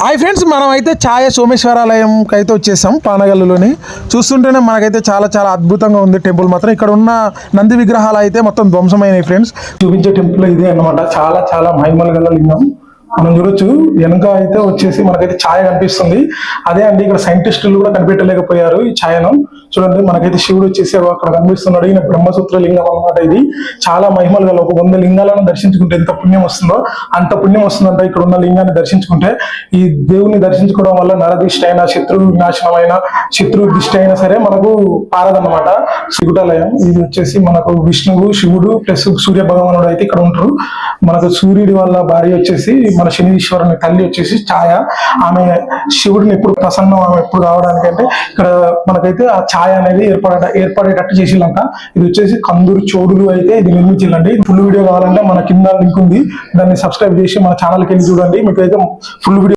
Hi friends, మనం అయితే ఛాయ సోమేశ్వరాలయంకి అయితే వచ్చేసాం. పానగల్లులోని చూస్తుంటేనే మనకైతే చాలా చాలా అద్భుతంగా ఉంది టెంపుల్ మాత్రం. ఇక్కడ ఉన్న నంది విగ్రహాలు అయితే మొత్తం ధ్వంసమైనవి ఫ్రెండ్స్. చూపించే టెంపుల్ ఇదే అన్నమాట. చాలా చాలా మహిమలు గల లింగం మనం చూడొచ్చు. వెనక అయితే వచ్చేసి మనకైతే ఛాయ కనిపిస్తుంది. అదే అండి, ఇక్కడ సైంటిస్టులు కూడా కనిపెట్టలేకపోయారు ఈ ఛాయను. చూడండి, మనకైతే శివుడు వచ్చేసి అక్కడ కనిపిస్తున్నాడు. ఈయన బ్రహ్మసూత్ర లింగం అన్నమాట. ఇది చాలా మహిమలు గల. ఒక 100 లింగాలను దర్శించుకుంటే ఎంత పుణ్యం వస్తుందో అంత పుణ్యం వస్తుందంట. ఇక్కడ ఉన్న లింగాన్ని దర్శించుకుంటే ఈ దేవుని దర్శించుకోవడం వల్ల నరదిష్టి అయినా, శత్రు వినాశనం అయినా, శత్రు దిష్టి అయినా సరే మనకు పారదన్నమాట. శివుడాలయం ఇది వచ్చేసి మనకు విష్ణువు, శివుడు ప్లస్ సూర్య భగవానుడు అయితే ఇక్కడ ఉంటారు. మనకు సూర్యుడి వల్ల భార్య వచ్చేసి మన శనీశ్వరుని తల్లి వచ్చేసి ఛాయ. ఆమె శివుడిని ఎప్పుడు ప్రసన్నం ఆమె ఎప్పుడు కావడానికంటే ఇక్కడ మనకైతే ఆ ఛాయ అనేది ఏర్పడేటట్టు చేసిందంట. ఇది వచ్చేసి కందూరు చోడులు అయితే ఇది నిర్మించిందండి. ఫుల్ వీడియో కావాలంటే మన కింద లింక్ ఉంది, దాన్ని సబ్స్క్రైబ్ చేసి మన ఛానల్కి వెళ్ళి చూడండి. మీకు అయితే ఫుల్ వీడియో